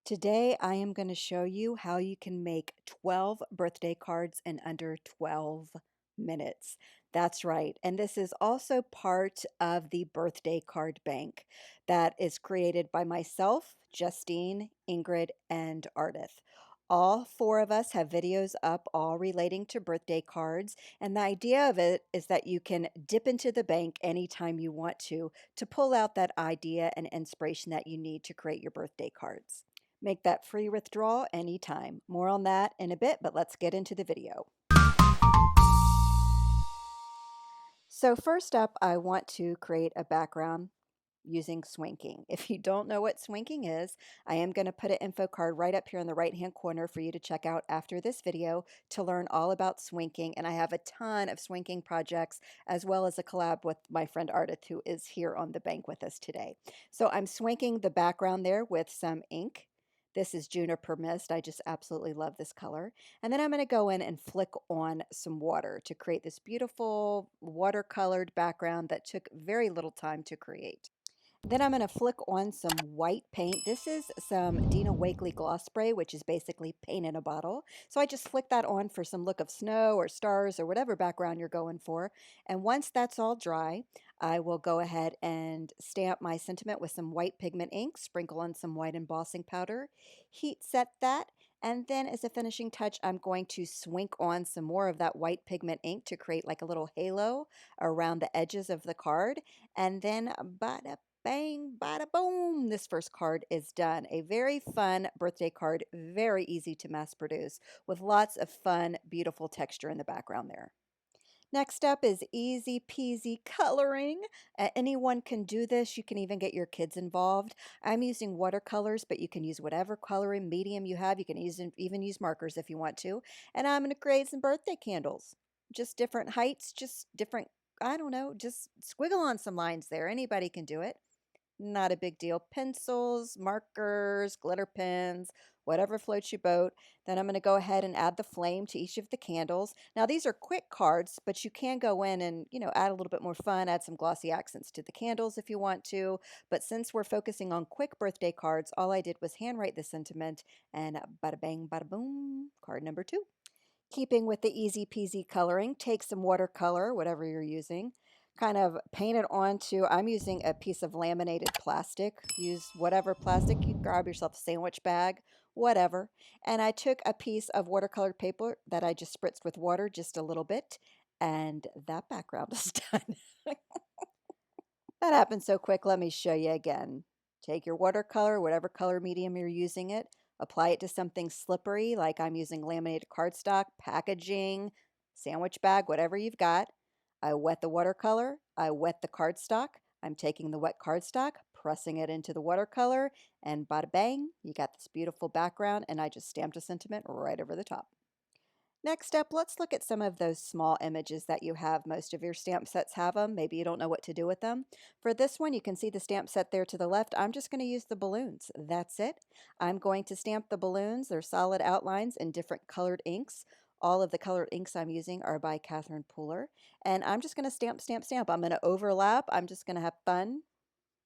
Today, I am going to show you how you can make 12 birthday cards in under 12 minutes. That's right. And this is also part of the birthday card bank that is created by myself, Justine, Ingrid, and Ardith. All four of us have videos up, all relating to birthday cards. And the idea of it is that you can dip into the bank anytime you want to pull out that idea and inspiration that you need to create your birthday cards. Make that free withdrawal anytime. More on that in a bit, but let's get into the video. So first up, I want to create a background using Swinking. If you don't know what Swinking is, I am going to put an info card right up here in the right hand corner for you to check out after this video to learn all about Swinking. And I have a ton of Swinking projects as well as a collab with my friend Ardith, who is here on the bank with us today. So I'm swinking the background there with some ink. This is Juniper Mist. I just absolutely love this color. And then I'm going to go in and flick on some water to create this beautiful watercolored background that took very little time to create. Then I'm going to flick on some white paint. This is some Dina Wakley gloss spray, which is basically paint in a bottle. So I just flick that on for some look of snow or stars or whatever background you're going for. And once that's all dry, I will go ahead and stamp my sentiment with some white pigment ink, sprinkle on some white embossing powder, heat set that, and then as a finishing touch, I'm going to swink on some more of that white pigment ink to create like a little halo around the edges of the card. And then bada bang, bada boom, this first card is done. A very fun birthday card, very easy to mass produce with lots of fun, beautiful texture in the background there. Next up is easy peasy coloring. Anyone can do this. You can even get your kids involved. I'm using watercolors, but you can use whatever coloring medium you have. You can even use markers if you want to. And I'm going to create some birthday candles. Just different heights, just different, I don't know, just squiggle on some lines there. Anybody can do it. Not a big deal. Pencils, markers, glitter pens, whatever floats your boat. Then I'm going to go ahead and add the flame to each of the candles. Now these are quick cards, but you can go in and, add a little bit more fun, add some glossy accents to the candles if you want to. But since we're focusing on quick birthday cards, all I did was handwrite the sentiment and bada bang, bada boom, card number 2. Keeping with the easy peasy coloring, take some watercolor, whatever you're using, kind of paint it onto, I'm using a piece of laminated plastic. Use whatever plastic, you grab yourself a sandwich bag, whatever. And I took a piece of watercolored paper that I just spritzed with water just a little bit, and that background is done. That happened so quick. Let me show you again. Take your watercolor, whatever color medium you're using it, apply it to something slippery, like I'm using laminated cardstock, packaging, sandwich bag, whatever you've got. I wet the watercolor, I wet the cardstock. I'm taking the wet cardstock, pressing it into the watercolor, and bada bang, you got this beautiful background, and I just stamped a sentiment right over the top. Next up, let's look at some of those small images that you have. Most of your stamp sets have them. Maybe you don't know what to do with them. For this one, you can see the stamp set there to the left. I'm just going to use the balloons. That's it. I'm going to stamp the balloons. They're solid outlines in different colored inks. All of the colored inks I'm using are by Catherine Pooler. And I'm just going to stamp, stamp, stamp. I'm going to overlap. I'm just going to have fun.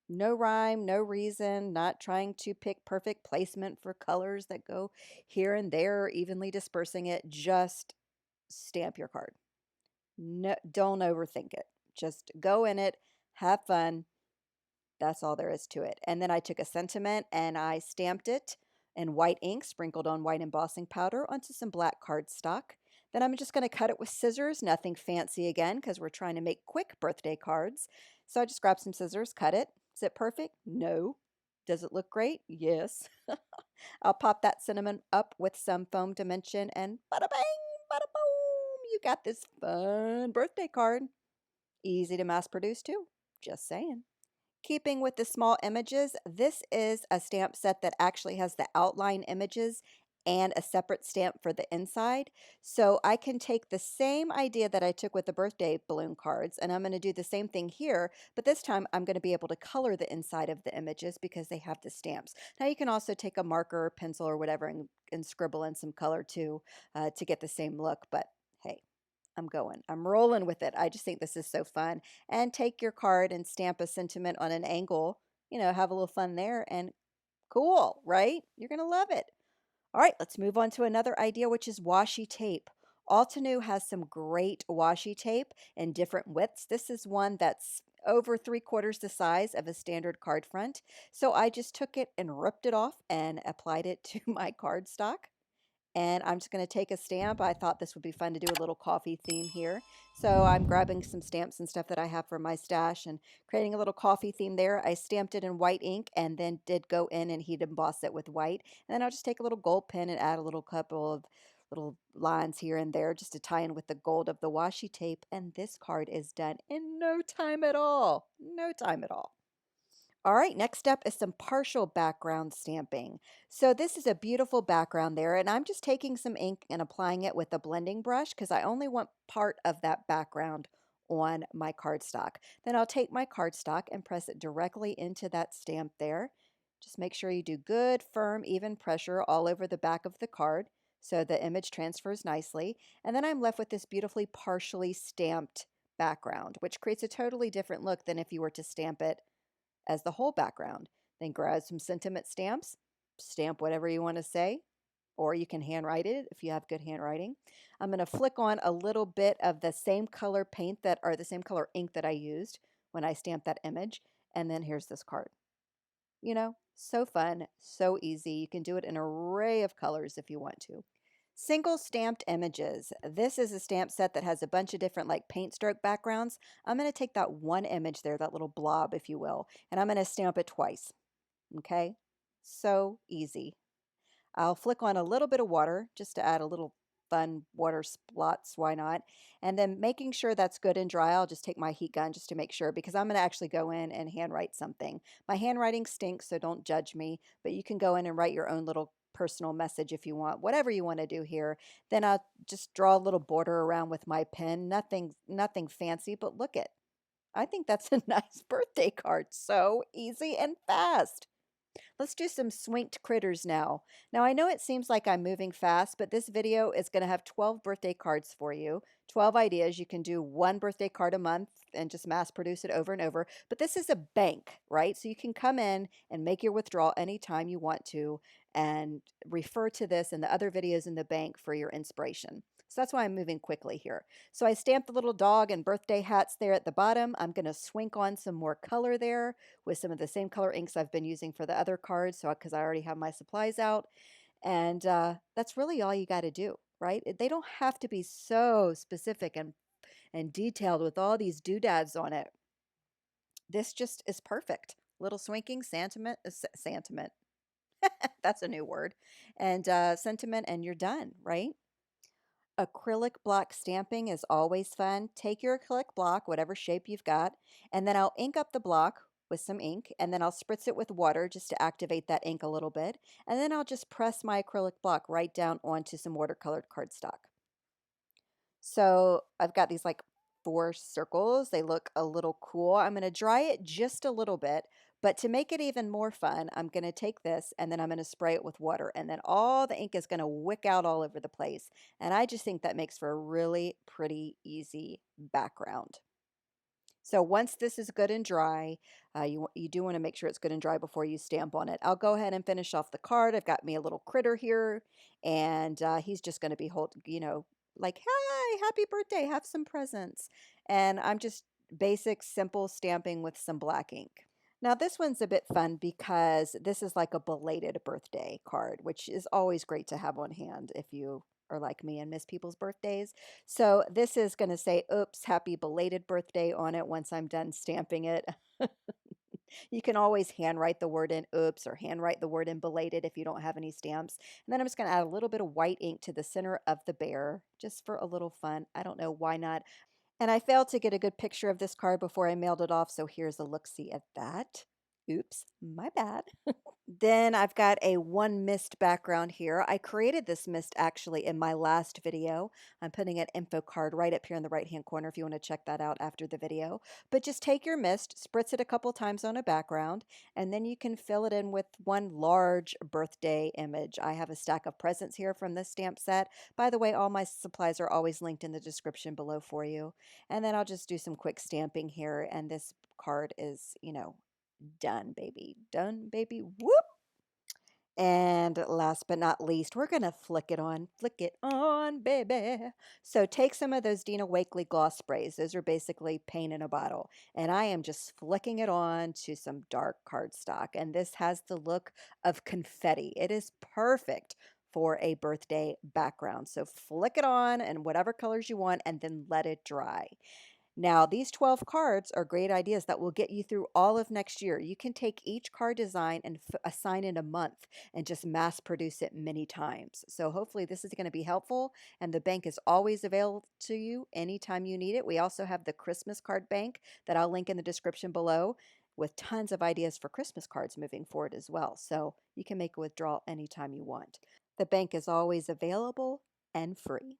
No rhyme, no reason, not trying to pick perfect placement for colors that go here and there, evenly dispersing it. Just stamp your card. No, don't overthink it. Just go in it, have fun. That's all there is to it. And then I took a sentiment and I stamped it in white ink, sprinkled on white embossing powder onto some black cardstock. Then I'm just going to cut it with scissors, nothing fancy again, because we're trying to make quick birthday cards. So I just grabbed some scissors, cut it. Is it perfect? No. Does it look great? Yes. I'll pop that cinnamon up with some foam dimension and bada bang, bada boom. You got this fun birthday card. Easy to mass produce too. Just saying. Keeping with the small images, this is a stamp set that actually has the outline images and a separate stamp for the inside. So I can take the same idea that I took with the birthday balloon cards, and I'm going to do the same thing here, but this time I'm going to be able to color the inside of the images because they have the stamps. Now you can also take a marker or pencil or whatever and scribble in some color too to get the same look, but hey. I'm rolling with it. I just think this is so fun. And take your card and stamp a sentiment on an angle, have a little fun there and Cool, right? You're going to love it. All right, let's move on to another idea, which is washi tape. Altenew has some great washi tape in different widths. This is one that's over 3/4 the size of a standard card front. So I just took it and ripped it off and applied it to my cardstock. And I'm just going to take a stamp. I thought this would be fun to do a little coffee theme here. So I'm grabbing some stamps and stuff that I have from my stash and creating a little coffee theme there. I stamped it in white ink and then did go in and heat emboss it with white. And then I'll just take a little gold pen and add a little couple of little lines here and there just to tie in with the gold of the washi tape. And this card is done in no time at all. No time at all. All right, next up is some partial background stamping. So this is a beautiful background there, and I'm just taking some ink and applying it with a blending brush because I only want part of that background on my cardstock. Then I'll take my cardstock and press it directly into that stamp there. Just make sure you do good, firm, even pressure all over the back of the card so the image transfers nicely. And then I'm left with this beautifully partially stamped background, which creates a totally different look than if you were to stamp it as the whole background. Then grab some sentiment stamps, stamp whatever you want to say, or you can handwrite it if you have good handwriting. I'm going to flick on a little bit of the same color paint that, or the same color ink that I used when I stamped that image. And then here's this card. You know, so fun, so easy. You can do it in an array of colors if you want to. Single stamped images. This is a stamp set that has a bunch of different like paint stroke backgrounds. I'm going to take that one image there, that little blob, if you will, and I'm going to stamp it twice. Okay? So easy. I'll flick on a little bit of water just to add a little fun water splots, why not? And then making sure that's good and dry, I'll just take my heat gun just to make sure because I'm going to actually go in and handwrite something. My handwriting stinks, so don't judge me, but you can go in and write your own little personal message if you want, whatever you want to do here. Then I'll just draw a little border around with my pen. Nothing fancy, but look it. I think that's a nice birthday card. So easy and fast. Let's do some swinked critters now. Now, I know it seems like I'm moving fast, but this video is going to have 12 birthday cards for you, 12 ideas. You can do one birthday card a month and just mass produce it over and over. But this is a bank, right? So you can come in and make your withdrawal anytime you want to and refer to this and the other videos in the bank for your inspiration. So that's why I'm moving quickly here. So I stamped the little dog and birthday hats there at the bottom. I'm going to swink on some more color there with some of the same color inks I've been using for the other cards, so because I already have my supplies out. And that's really all you got to do, right? They don't have to be so specific and detailed with all these doodads on it. This just is perfect. Little swinking sentiment, sentiment. That's a new word. And sentiment, and you're done, right? Acrylic block stamping is always fun. Take your acrylic block, whatever shape you've got, and then I'll ink up the block with some ink, and then I'll spritz it with water just to activate that ink a little bit, and then I'll just press my acrylic block right down onto some watercolored cardstock. So I've got these like 4 circles. They look a little cool. I'm going to dry it just a little bit, but to make it even more fun, I'm going to take this and then I'm going to spray it with water, and then all the ink is going to wick out all over the place. And I just think that makes for a really pretty easy background. So once this is good and dry, you do want to make sure it's good and dry before you stamp on it. I'll go ahead and finish off the card. I've got me a little critter here, and he's just going to be like, hi, happy birthday, have some presents. And I'm just basic, simple stamping with some black ink. Now this one's a bit fun because this is like a belated birthday card, which is always great to have on hand if you are like me and miss people's birthdays. So this is going to say, oops, happy belated birthday on it once I'm done stamping it. You can always handwrite the word in oops or handwrite the word in belated if you don't have any stamps. And then I'm just going to add a little bit of white ink to the center of the bear just for a little fun. I don't know why not. And I failed to get a good picture of this card before I mailed it off, so here's a look-see at that. Oops, my bad. Then I've got a one mist background here. I created this mist actually in my last video. I'm putting an info card right up here in the right hand corner if you want to check that out after the video. But just take your mist, spritz it a couple times on a background, and then you can fill it in with one large birthday image. I have a stack of presents here from this stamp set. By the way, all my supplies are always linked in the description below for you. And then I'll just do some quick stamping here, and this card is, done, baby. Done, baby. Whoop! And last but not least, we're going to flick it on, baby. So take some of those Dina Wakley gloss sprays. Those are basically paint in a bottle. And I am just flicking it on to some dark cardstock. And this has the look of confetti. It is perfect for a birthday background. So flick it on and whatever colors you want and then let it dry. Now, these 12 cards are great ideas that will get you through all of next year. You can take each card design and assign it a month and just mass produce it many times. So, hopefully, this is going to be helpful. And the bank is always available to you anytime you need it. We also have the Christmas card bank that I'll link in the description below with tons of ideas for Christmas cards moving forward as well. So, you can make a withdrawal anytime you want. The bank is always available and free.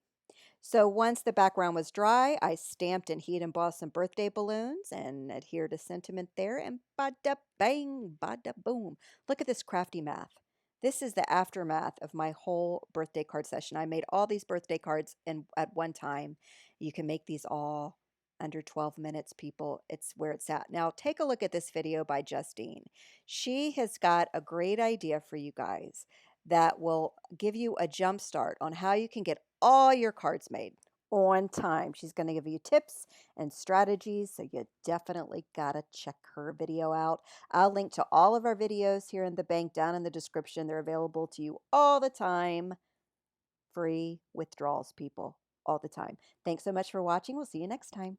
So once the background was dry, I stamped and heat embossed some birthday balloons and adhered to sentiment there, and bada bang, bada boom. Look at this crafty math. This is the aftermath of my whole birthday card session. I made all these birthday cards at one time. You can make these all under 12 minutes, people. It's where it's at. Now, take a look at this video by Justine. She has got a great idea for you guys that will give you a jump start on how you can get all your cards made on time. She's going to give you tips and strategies, so you definitely got to check her video out. I'll link to all of our videos here in the bank down in the description. They're available to you all the time. Free withdrawals, people, all the time. Thanks so much for watching. We'll see you next time.